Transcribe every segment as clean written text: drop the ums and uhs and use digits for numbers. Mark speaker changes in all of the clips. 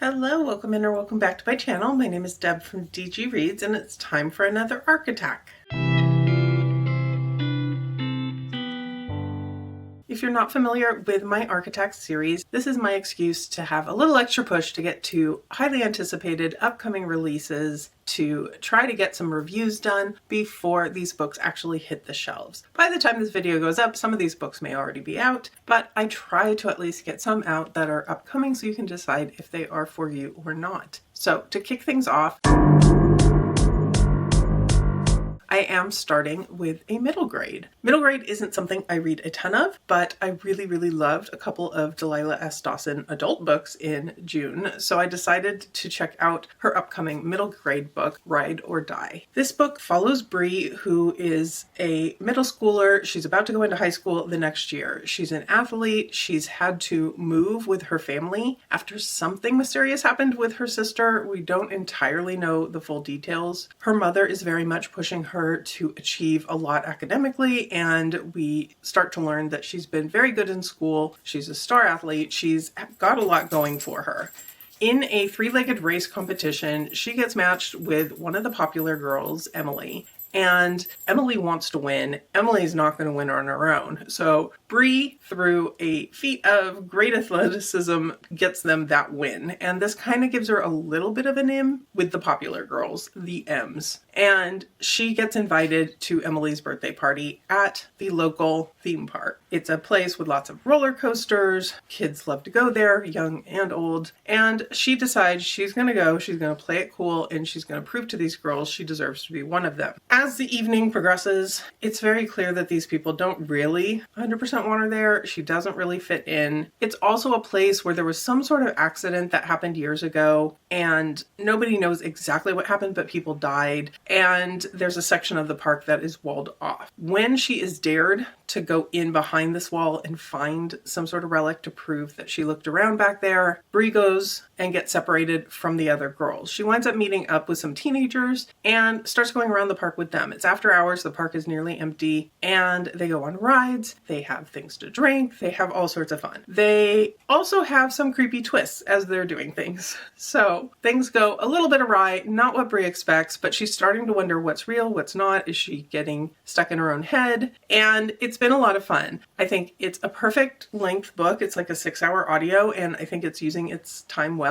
Speaker 1: Hello, welcome in or welcome back to my channel. My name is Deb from DG Reads and it's time for another ARC attack. If you're not familiar with my ARC attack series, this is my excuse to have a little extra push to get to highly anticipated upcoming releases, to try to get some reviews done before these books actually hit the shelves. By the time this video goes up, some of these books may already be out, but I try to at least get some out that are upcoming so you can decide if they are for you or not. So to kick things off, I am starting with a middle grade. Middle grade isn't something I read a ton of, but I really loved a couple of Delilah S. Dawson adult books in June, so I decided to check out her upcoming middle grade book, Ride or Die. This book follows Bree, who is a middle schooler. She's about to go into high school the next year. She's an athlete. She's had to move with her family after something mysterious happened with her sister. We don't entirely know the full details. Her mother is very much pushing her to achieve a lot academically, and we start to learn that she's been very good in school. She's a star athlete. She's got a lot going for her. In a three-legged race competition, she gets matched with one of the popular girls, Emily. And Emily wants to win. Emily's not going to win on her own. So Bree, through a feat of great athleticism, gets them that win. And this kind of gives her a little bit of an in with the popular girls, the M's. And she gets invited to Emily's birthday party at the local theme park. It's a place with lots of roller coasters. Kids love to go there, young and old. And she decides she's going to go, she's going to play it cool, and she's going to prove to these girls she deserves to be one of them. As the evening progresses, it's very clear that these people don't really 100% want her there. She doesn't really fit in. It's also a place where there was some sort of accident that happened years ago, and nobody knows exactly what happened, but people died. And there's a section of the park that is walled off. When she is dared to go in behind this wall and find some sort of relic to prove that she looked around back there, Bree goes and gets separated from the other girls. She winds up meeting up with some teenagers and starts going around the park with them. It's after hours, the park is nearly empty, and they go on rides, they have things to drink, they have all sorts of fun. They also have some creepy twists as they're doing things. So things go a little bit awry, not what Bree expects, but she's starting to wonder what's real, what's not. Is she getting stuck in her own head? And it's been a lot of fun. I think it's a perfect length book. It's like a 6-hour audio, and I think it's using its time well.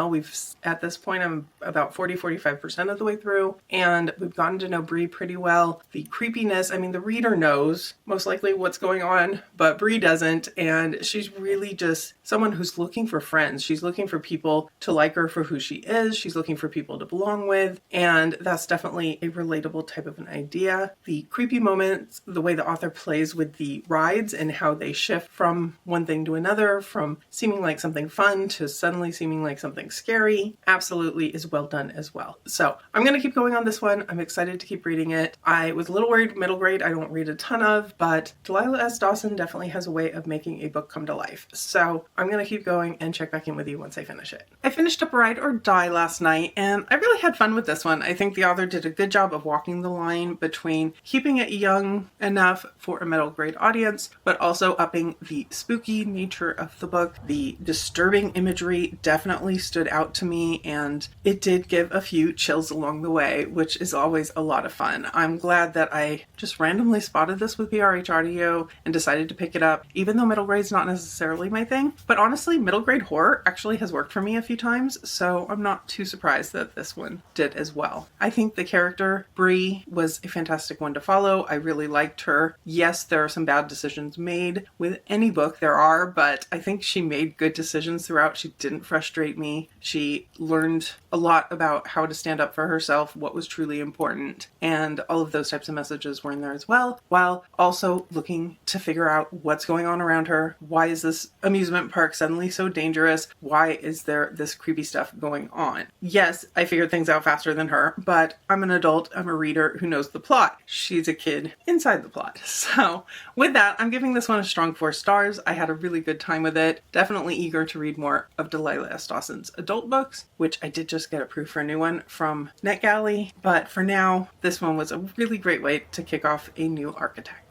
Speaker 1: At this point, I'm about 45% of the way through, and we've gotten to know Bree pretty well. The creepiness, I mean, the reader knows most likely what's going on, but Bree doesn't, and she's really just someone who's looking for friends. She's looking for people to like her for who she is. She's looking for people to belong with, and that's definitely a relatable type of an idea. The creepy moments, the way the author plays with the rides and how they shift from one thing to another, from seeming like something fun to suddenly seeming like something scary, absolutely is well done as well. So I'm going to keep going on this one. I'm excited to keep reading it. I was a little worried middle grade I don't read a ton of, but Delilah S. Dawson definitely has a way of making a book come to life. So I'm going to keep going and check back in with you once I finish it. I finished up Ride or Die last night, and I really had fun with this one. I think the author did a good job of walking the line between keeping it young enough for a middle grade audience, but also upping the spooky nature of the book. The disturbing imagery definitely stood out to me, and it did give a few chills along the way, which is always a lot of fun. I'm glad that I just randomly spotted this with PRH Audio and decided to pick it up, even though middle grade's not necessarily my thing. But honestly, middle grade horror actually has worked for me a few times, so I'm not too surprised that this one did as well. I think the character, Bree, was a fantastic one to follow. I really liked her. Yes, there are some bad decisions made with any book, there are, but I think she made good decisions throughout. She didn't frustrate me. She learned a lot about how to stand up for herself, what was truly important, and all of those types of messages were in there as well, while also looking to figure out what's going on around her. Why is this amusement park suddenly so dangerous? Why is there this creepy stuff going on? Yes, I figured things out faster than her, but I'm an adult, I'm a reader who knows the plot. She's a kid inside the plot. So with that, I'm giving this one a strong 4 stars. I had a really good time with it. Definitely eager to read more of Delilah S. Dawson's adult books, which I did just get approved for a new one from NetGalley. But for now, this one was a really great way to kick off a new ARC attack.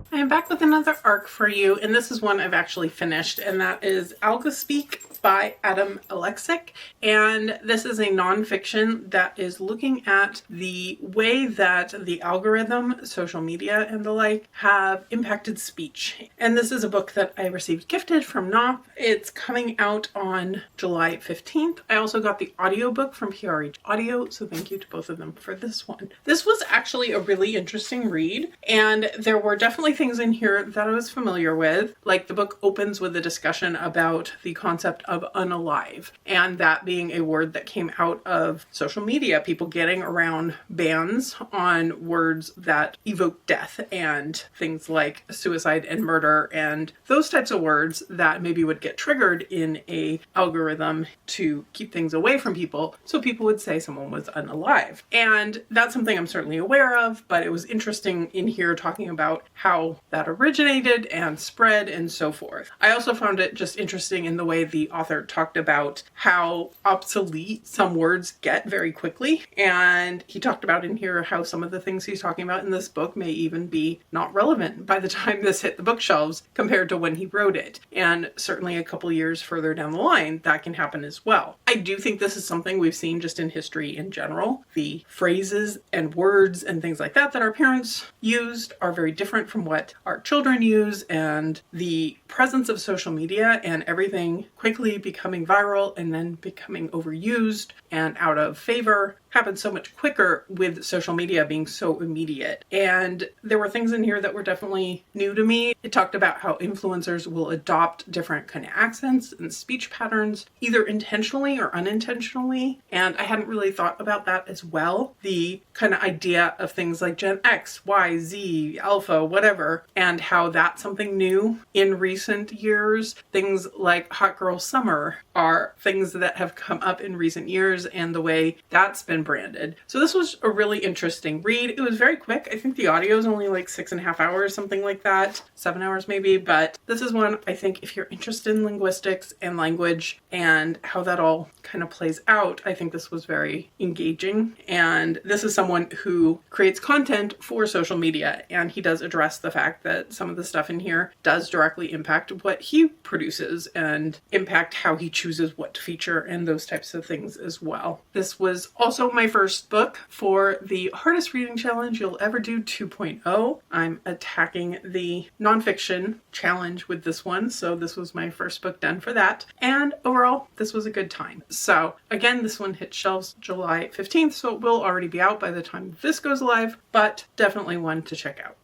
Speaker 1: I I am back with another arc for you, and this is one I've actually finished, and that is Algospeak by Aleksic. And this is a nonfiction that is looking at the way that the algorithm, social media, and the like have impacted speech. And this is a book that I received gifted from Knopf. It's coming out on July 15th. I also got the audiobook from PRH Audio, so thank you to both of them for this one. This was actually a really interesting read, and there were definitely things in here that I was familiar with. Like, the book opens with a discussion about the concept of unalive, and that being a word that came out of social media, people getting around bans on words that evoke death and things like suicide and murder and those types of words that maybe would get triggered in a algorithm to keep things away from people, so people would say someone was unalive. And that's something I'm certainly aware of, but it was interesting in here talking about how that originated and spread and so forth. I also found it just interesting in the way the author talked about how obsolete some words get very quickly. And he talked about in here how some of the things he's talking about in this book may even be not relevant by the time this hit the bookshelves compared to when he wrote it. And certainly a couple years further down the line, that can happen as well. I do think this is something we've seen just in history in general. The phrases and words and things like that our parents used are very different from what our children use, and the presence of social media and everything quickly becoming viral and then becoming overused and out of favor happened so much quicker with social media being so immediate. And there were things in here that were definitely new to me. It talked about how influencers will adopt different kind of accents and speech patterns, either intentionally or unintentionally. And I hadn't really thought about that as well. The kind of idea of things like Gen X, Y, Z, Alpha, whatever, and how that's something new in recent years. Things like Hot Girl Summer are things that have come up in recent years, and the way that's been branded. So this was a really interesting read. It was very quick. I think the audio is only like 6.5 hours, something like that, 7 hours maybe, but this is one I think if you're interested in linguistics and language and how that all kind of plays out, I think this was very engaging. And this is someone who creates content for social media, and he does address the fact that some of the stuff in here does directly impact what he produces and impact how he chooses what to feature and those types of things as well. This was also my first book for the hardest reading challenge you'll ever do 2.0. I'm attacking the nonfiction challenge with this one, so this was my first book done for that. And overall, this was a good time. So again, this one hit shelves July 15th, so it will already be out by the time this goes live, but definitely one to check out.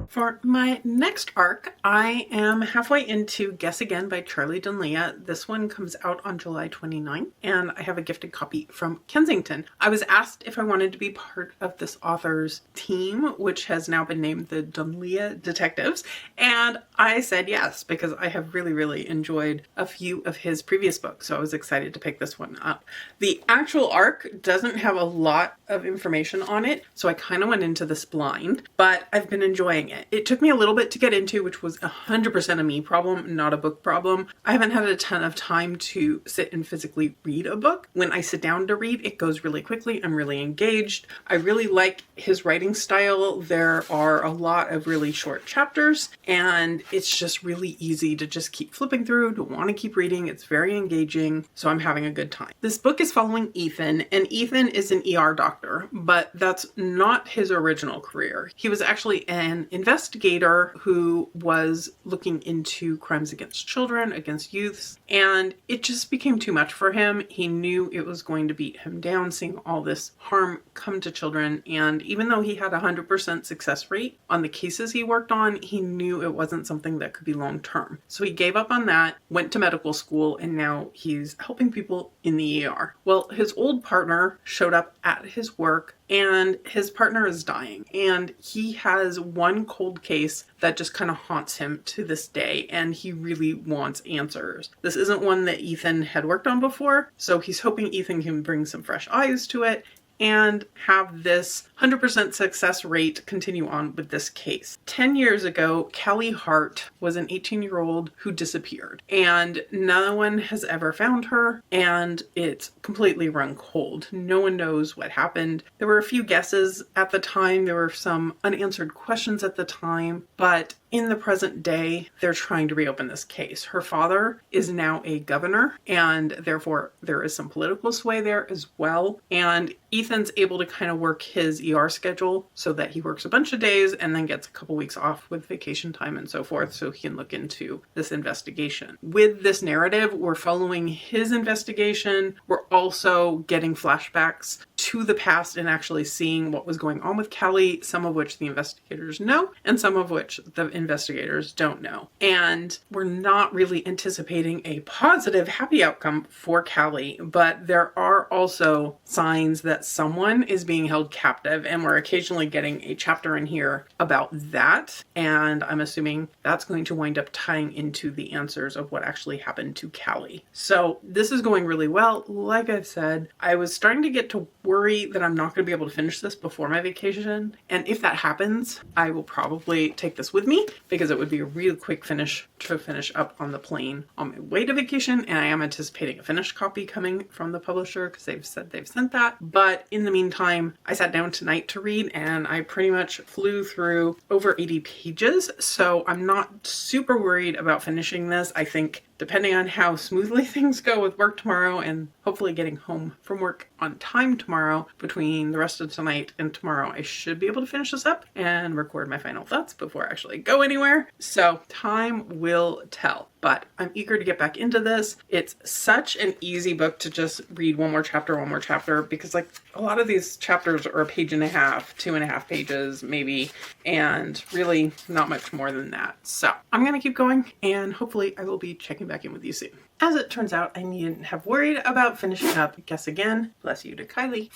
Speaker 1: For my next arc, I am halfway into Guess Again by Charlie Donlea. This one comes out on July 29th, and I have a gifted copy from Kensington. I was asked if I wanted to be part of this author's team, which has now been named the Donlea Detectives, and I said yes, because I have really, really enjoyed a few of his previous books, so I was excited to pick this one up. The actual arc doesn't have a lot of information on it, so I kind of went into this blind, but I've been enjoying it. It took me a little bit to get into, which was 100% a me problem, not a book problem. I haven't had a ton of time to sit and physically read a book. When I sit down to read, it goes really quickly. I'm really engaged. I really like his writing style. There are a lot of really short chapters, and it's just really easy to just keep flipping through, to want to keep reading. It's very engaging, so I'm having a good time. This book is following Ethan, and Ethan is an ER doctor, but that's not his original career. He was actually an investigator who was looking into crimes against children, against youths, and it just became too much for him. He knew it was going to beat him down, seeing all this harm come to children, and even though he had a 100% success rate on the cases he worked on, he knew it wasn't something that could be long-term. So he gave up on that, went to medical school, and now he's helping people in the ER. Well, his old partner showed up at his work, and his partner is dying, and he has one cold case that just kind of haunts him to this day, and he really wants answers. This isn't one that Ethan had worked on before, so he's hoping Ethan can bring some fresh eyes to it and have this 100% success rate continue on with this case. 10 years ago, Callie Hart was an 18-year-old who disappeared, and no one has ever found her, and it's completely run cold. No one knows what happened. There were a few guesses at the time. There were some unanswered questions at the time, but in the present day, they're trying to reopen this case. Her father is now a governor, and therefore there is some political sway there as well. And Ethan's able to kind of work his ER schedule so that he works a bunch of days and then gets a couple weeks off with vacation time and so forth so he can look into this investigation. With this narrative, we're following his investigation. We're also getting flashbacks to the past and actually seeing what was going on with Callie, some of which the investigators know and some of which the investigators don't know. And we're not really anticipating a positive, happy outcome for Callie, but there are also signs that someone is being held captive, and we're occasionally getting a chapter in here about that. And I'm assuming that's going to wind up tying into the answers of what actually happened to Callie. So this is going really well. Like I've said, I was starting to get to worry that I'm not going to be able to finish this before my vacation. And if that happens, I will probably take this with me because it would be a really quick finish to finish up on the plane on my way to vacation. And I am anticipating a finished copy coming from the publisher because they've said they've sent that. But in the meantime, I sat down tonight to read and I pretty much flew through over 80 pages. So I'm not super worried about finishing this. I think depending on how smoothly things go with work tomorrow and hopefully getting home from work on time tomorrow, between the rest of tonight and tomorrow, I should be able to finish this up and record my final thoughts before I actually go anywhere. So time will tell. But I'm eager to get back into this. It's such an easy book to just read one more chapter, because like a lot of these chapters are a page and a half, 2.5 pages maybe, and really not much more than that. So I'm going to keep going and hopefully I will be checking back in with you soon. As it turns out, I needn't have worried about finishing up Guess Again, bless you to Kylie,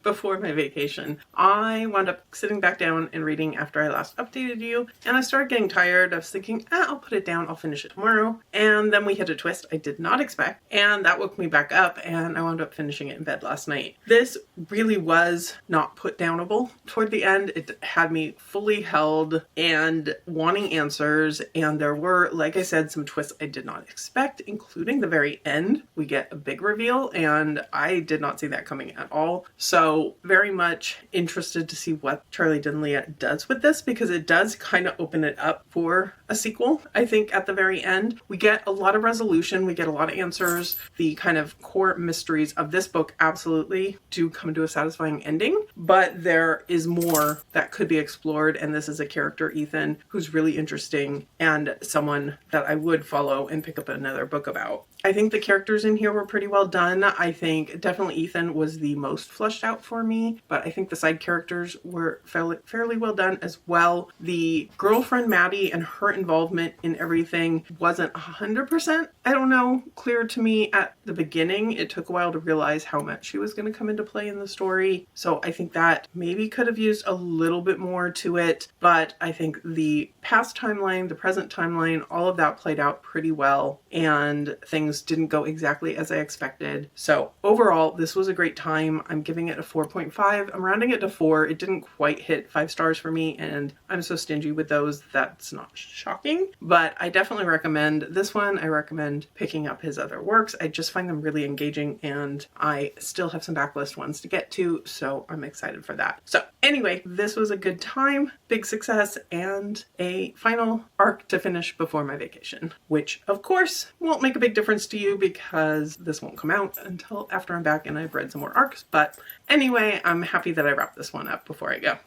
Speaker 1: before my vacation. I wound up sitting back down and reading after I last updated you, and I started getting tired. I was thinking, I'll put it down, I'll finish it tomorrow. And then we hit a twist I did not expect, and that woke me back up, and I wound up finishing it in bed last night. This really was not put downable toward the end. It had me fully held and wanting answers, and there were, like I said, some twists I did not expect, including the very end. We get a big reveal, and I did not see that coming at all. So very much interested to see what Charlie Donlea does with this, because it does kind of open it up for a sequel. I think at the very end, we get a lot of resolution. We get a lot of answers. The kind of core mysteries of this book absolutely do come to a satisfying ending, but there is more that could be explored. And this is a character, Ethan, who's really interesting and someone that I would follow and pick up another book about. I think the characters in here were pretty well done. I think definitely Ethan was the most fleshed out for me, but I think the side characters were fairly well done as well. The girlfriend Maddie and her involvement in everything wasn't 100%, I don't know, clear to me at the beginning. It took a while to realize how much she was going to come into play in the story. So I think that maybe could have used a little bit more to it, but I think the past timeline, the present timeline, all of that played out pretty well, and things didn't go exactly as I expected. So overall, this was a great time. I'm giving it a 4.5. I'm rounding it to 4. It didn't quite hit 5 stars for me, and I'm so stingy with those, that's not shocking. But I definitely recommend this one. I recommend picking up his other works. I just find them really engaging, and I still have some backlist ones to get to, so I'm excited for that. So anyway, this was a good time, big success, and a final arc to finish before my vacation, which of course won't make a big difference to you because this won't come out until after I'm back and I've read some more arcs. But anyway, I'm happy that I wrapped this one up before I go.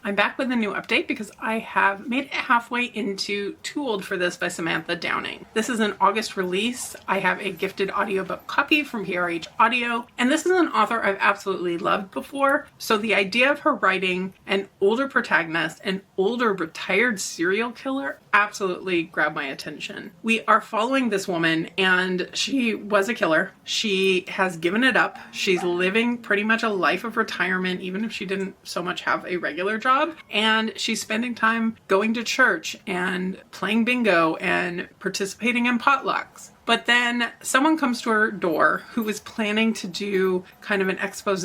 Speaker 1: I'm back with a new update because I have made it halfway into Too Old for This by Samantha Downing. This is an August release. I have a gifted audiobook copy from PRH Audio, and this is an author I've absolutely loved before. So the idea of her writing an older protagonist, an older retired serial killer, absolutely grabbed my attention. We are following this woman, and she was a killer. She has given it up. She's living pretty much a life of retirement, even if she didn't so much have a regular job. And she's spending time going to church and playing bingo and participating in potlucks. But then someone comes to her door who was planning to do kind of an expose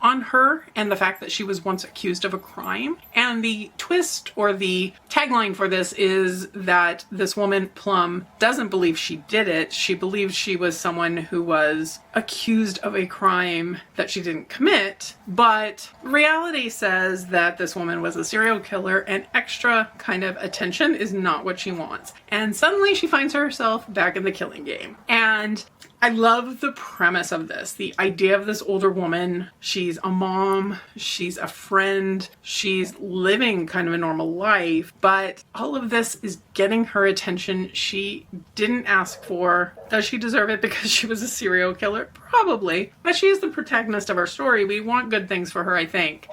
Speaker 1: on her and the fact that she was once accused of a crime. And the twist or the tagline for this is that this woman, Plum, doesn't believe she did it. She believes she was someone who was accused of a crime that she didn't commit. But reality says that this woman was a serial killer and extra kind of attention is not what she wants. And suddenly she finds herself back in the killing game. And I love the premise of this. The idea of this older woman. She's a mom, she's a friend, she's living kind of a normal life, but all of this is getting her attention she didn't ask for. Does she deserve it because she was a serial killer? Probably. But she is the protagonist of our story. We want good things for her, I think.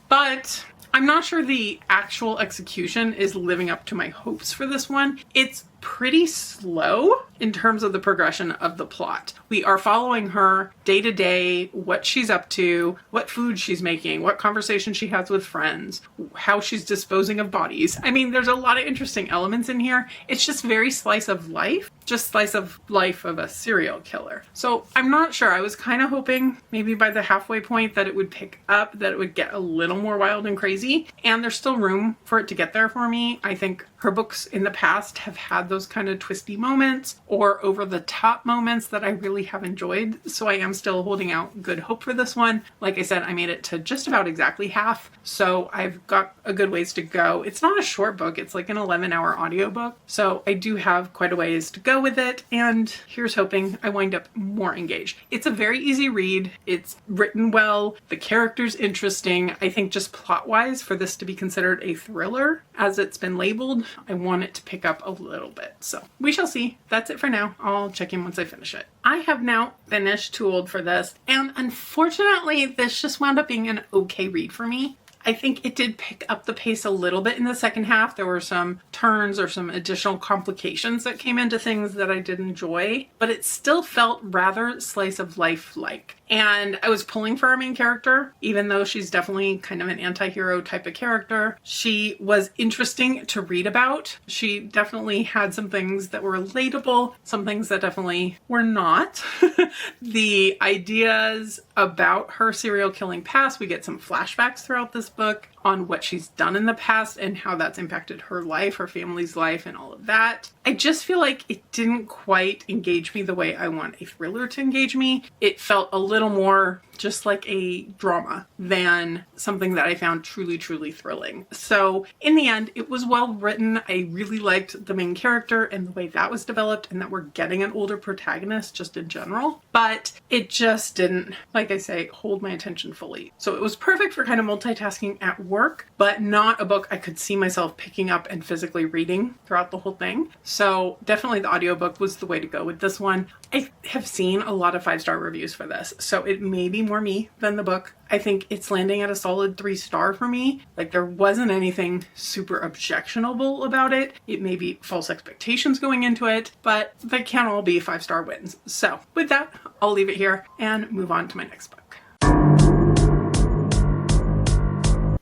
Speaker 1: But I'm not sure the actual execution is living up to my hopes for this one. It's pretty slow in terms of the progression of the plot. We are following her day to day, what she's up to, what food she's making, what conversations she has with friends, how she's disposing of bodies. I mean, there's a lot of interesting elements in here. It's just very slice of life of a serial killer. So I'm not sure. I was kind of hoping maybe by the halfway point that it would pick up, that it would get a little more wild and crazy. And there's still room for it to get there for me. I think her books in the past have had those kind of twisty moments or over the top moments that I really have enjoyed. So I am still holding out good hope for this one. Like I said, I made it to just about exactly half. So I've got a good ways to go. It's not a short book. It's like an 11-hour audiobook. So I do have quite a ways to go with it. And here's hoping I wind up more engaged. It's a very easy read. It's written well. The character's interesting. I think just plot-wise, for this to be considered a thriller, as it's been labeled, I want it to pick up a little bit. So we shall see. That's it for now. I'll check in once I finish it. I have now finished Too Old for This, and unfortunately, this just wound up being an okay read for me. I think it did pick up the pace a little bit in the second half. There were some turns or some additional complications that came into things that I did enjoy, but it still felt rather slice of life-like. And I was pulling for our main character, even though she's definitely kind of an anti-hero type of character. She was interesting to read about. She definitely had some things that were relatable, some things that definitely were not. The ideas about her serial killing past, we get some flashbacks throughout this book on what she's done in the past and how that's impacted her life, her family's life, and all of that. I just feel like it didn't quite engage me the way I want a thriller to engage me. It felt a little more just like a drama than something that I found truly, truly thrilling. So in the end, it was well written. I really liked the main character and the way that was developed and that we're getting an older protagonist just in general, but it just didn't, like I say, hold my attention fully. So it was perfect for kind of multitasking at work, but not a book I could see myself picking up and physically reading throughout the whole thing. So definitely the audiobook was the way to go with this one. I have seen a lot of 5-star reviews for this, so it may be more me than the book. I think it's landing at a solid 3-star for me. Like, there wasn't anything super objectionable about it. It may be false expectations going into it, but they can't all be 5-star wins. So with that, I'll leave it here and move on to my next book.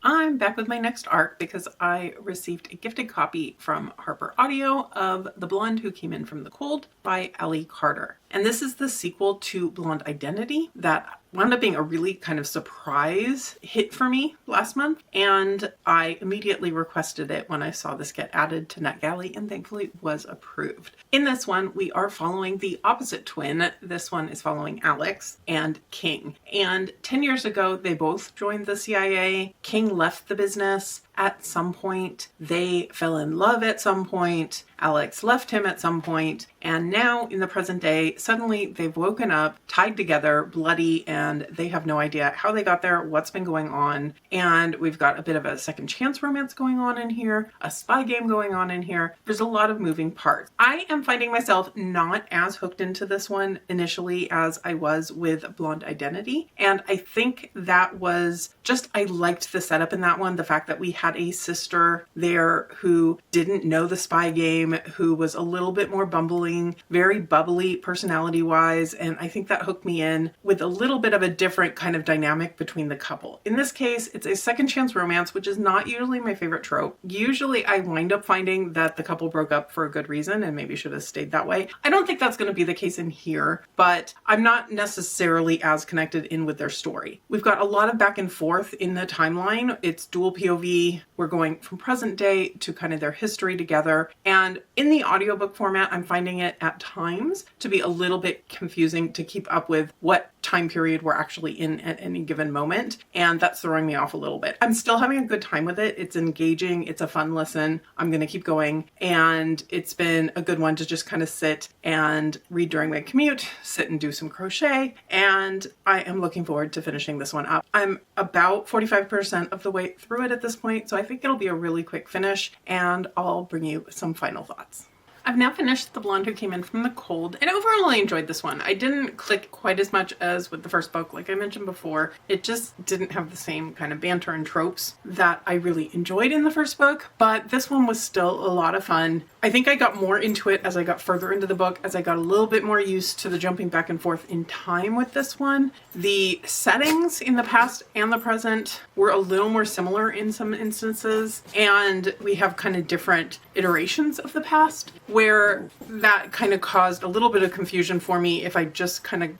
Speaker 1: I'm back with my next arc because I received a gifted copy from Harper Audio of The Blonde Who Came In From the Cold by Ellie Carter. And this is the sequel to Blonde Identity that wound up being a really kind of surprise hit for me last month. And I immediately requested it when I saw this get added to NetGalley and thankfully was approved. In this one, we are following the opposite twin. This one is following Alex and King. And 10 years ago, they both joined the CIA. King left the business at some point. They fell in love at some point. Alex left him at some point. And now in the present day, suddenly they've woken up, tied together, bloody, and they have no idea how they got there, what's been going on. And we've got a bit of a second chance romance going on in here, a spy game going on in here. There's a lot of moving parts. I am finding myself not as hooked into this one initially as I was with Blonde Identity. And I think that was just, I liked the setup in that one. The fact that we had a sister there who didn't know the spy game, who was a little bit more bumbling, very bubbly personality-wise, and I think that hooked me in with a little bit of a different kind of dynamic between the couple. In this case, it's a second chance romance, which is not usually my favorite trope. Usually I wind up finding that the couple broke up for a good reason and maybe should have stayed that way. I don't think that's going to be the case in here, but I'm not necessarily as connected in with their story. We've got a lot of back and forth in the timeline. It's dual POV. We're going from present day to kind of their history together. And in the audiobook format, I'm finding it at times to be a little bit confusing to keep up with what time period we're actually in at any given moment. And that's throwing me off a little bit. I'm still having a good time with it. It's engaging. It's a fun listen. I'm going to keep going. And it's been a good one to just kind of sit and read during my commute, sit and do some crochet. And I am looking forward to finishing this one up. I'm about 45% of the way through it at this point, so I think it'll be a really quick finish, and I'll bring you some final thoughts. I've now finished The Blonde Who Came In From the Cold, and overall I enjoyed this one. I didn't click quite as much as with the first book, like I mentioned before. It just didn't have the same kind of banter and tropes that I really enjoyed in the first book, but this one was still a lot of fun. I think I got more into it as I got further into the book, as I got a little bit more used to the jumping back and forth in time with this one. The settings in the past and the present were a little more similar in some instances, and we have kind of different iterations of the past, where that kind of caused a little bit of confusion for me if I just kind of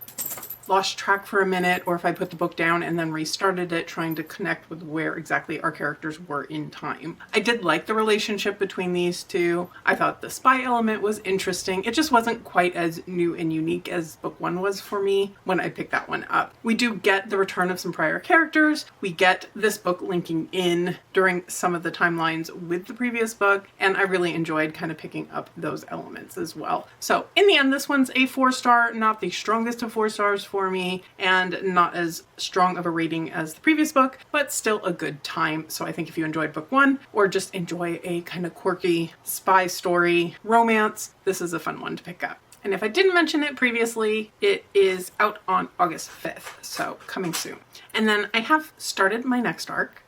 Speaker 1: lost track for a minute, or if I put the book down and then restarted it trying to connect with where exactly our characters were in time. I did like the relationship between these two. I thought the spy element was interesting. It just wasn't quite as new and unique as book one was for me when I picked that one up. We do get the return of some prior characters. We get this book linking in during some of the timelines with the previous book, and I really enjoyed kind of picking up those elements as well. So in the end, this one's a 4-star, not the strongest of 4 stars for me, and not as strong of a rating as the previous book, but still a good time. So I think if you enjoyed book one, or just enjoy a kind of quirky spy story romance, this is a fun one to pick up. And if I didn't mention it previously, it is out on August 5th, so coming soon. And then I have started my next arc.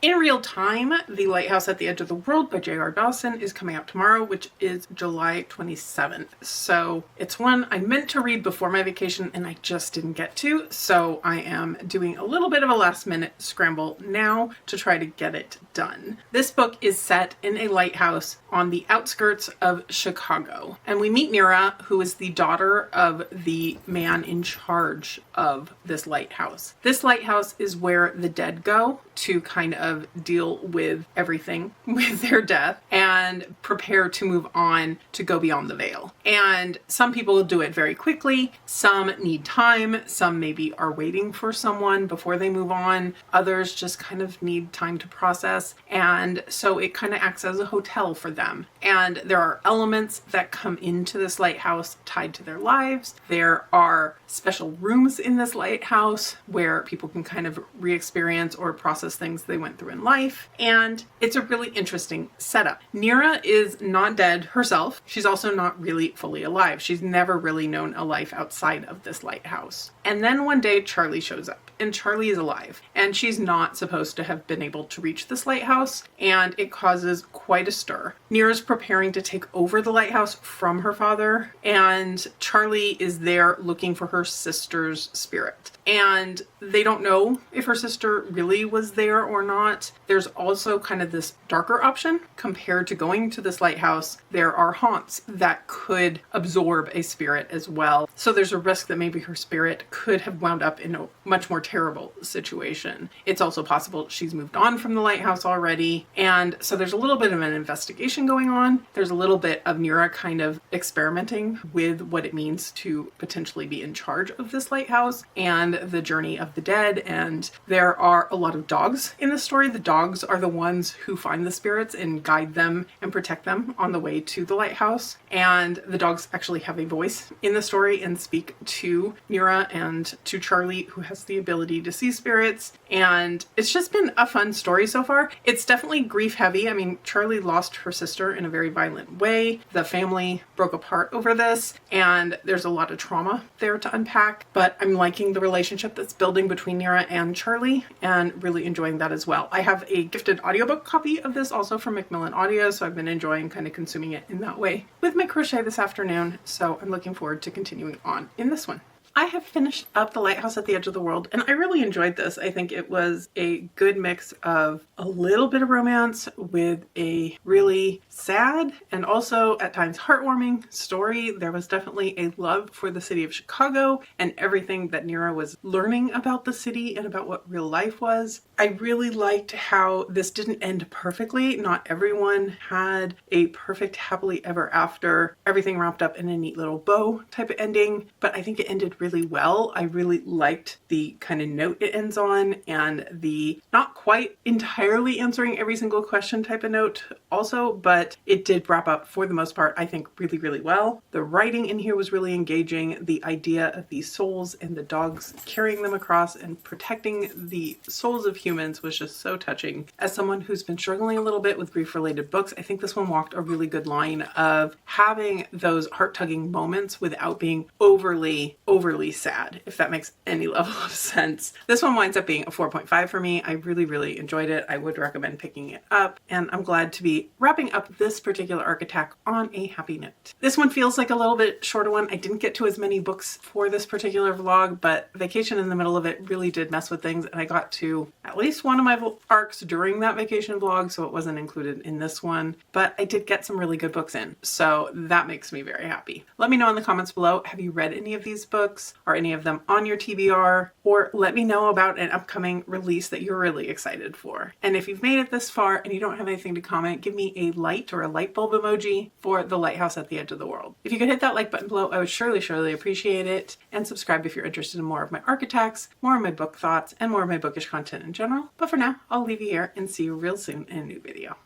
Speaker 1: In Real Time, The Lighthouse at the Edge of the World by J.R. Dawson is coming out tomorrow, which is July 27th. So it's one I meant to read before my vacation and I just didn't get to. So I am doing a little bit of a last minute scramble now to try to get it done. This book is set in a lighthouse on the outskirts of Chicago. And we meet Mira, who is the daughter of the man in charge of this lighthouse. This lighthouse is where the dead go to kind of deal with everything with their death and prepare to move on to go beyond the veil. And some people do it very quickly. Some need time. Some maybe are waiting for someone before they move on. Others just kind of need time to process. And so it kind of acts as a hotel for them. And there are elements that come into this lighthouse tied to their lives. There are special rooms in this lighthouse where people can kind of re-experience or process things they went through in life. And it's a really interesting setup. Mira is not dead herself. She's also not really fully alive. She's never really known a life outside of this lighthouse. And then one day Charlie shows up, and Charlie is alive, and she's not supposed to have been able to reach this lighthouse, and it causes quite a stir. Mira's preparing to take over the lighthouse from her father, and Charlie is there looking for her sister's spirit. And they don't know if her sister really was there or not. There's also kind of this darker option. Compared to going to this lighthouse, there are haunts that could absorb a spirit as well. So there's a risk that maybe her spirit could have wound up in a much more terrible situation. It's also possible she's moved on from the lighthouse already. And so there's a little bit of an investigation going on. There's a little bit of Mira kind of experimenting with what it means to potentially be in charge of this lighthouse and the journey of the dead. And there are a lot of dogs in the story. The dogs are the ones who find the spirits and guide them and protect them on the way to the lighthouse. And the dogs actually have a voice in the story and speak to Mira and to Charlie, who has the ability ability to see spirits, and it's just been a fun story so far. It's definitely grief heavy. I mean, Charlie lost her sister in a very violent way. The family broke apart over this, and there's a lot of trauma there to unpack, but I'm liking the relationship that's building between Nira and Charlie and really enjoying that as well. I have a gifted audiobook copy of this also from Macmillan Audio, so I've been enjoying kind of consuming it in that way with my crochet this afternoon, so I'm looking forward to continuing on in this one. I have finished up The Lighthouse at the Edge of the World, and I really enjoyed this. I think it was a good mix of a little bit of romance with a really sad and also at times heartwarming story. There was definitely a love for the city of Chicago and everything that Nira was learning about the city and about what real life was. I really liked how this didn't end perfectly. Not everyone had a perfect happily ever after, everything wrapped up in a neat little bow type of ending, but I think it ended really well. I really liked the kind of note it ends on and the not quite entirely answering every single question type of note also, but it did wrap up for the most part, I think, really, really well. The writing in here was really engaging. The idea of these souls and the dogs carrying them across and protecting the souls of humans was just so touching. As someone who's been struggling a little bit with grief-related books, I think this one walked a really good line of having those heart-tugging moments without being overly sad, if that makes any level of sense. This one winds up being a 4.5 for me. I really, really enjoyed it. I would recommend picking it up, and I'm glad to be wrapping up this particular arc attack on a happy note. This one feels like a little bit shorter one. I didn't get to as many books for this particular vlog, but vacation in the middle of it really did mess with things, and I got to at least one of my arcs during that vacation vlog, so it wasn't included in this one, but I did get some really good books in, so that makes me very happy. Let me know in the comments below, have you read any of these books? Are any of them on your TBR? Or let me know about an upcoming release that you're really excited for. And if you've made it this far and you don't have anything to comment, give me a light or a light bulb emoji for The Lighthouse at the Edge of the World. If you could hit that like button below, I would surely appreciate it. And subscribe if you're interested in more of my arc attacks, more of my book thoughts, and more of my bookish content in general. But for now, I'll leave you here and see you real soon in a new video.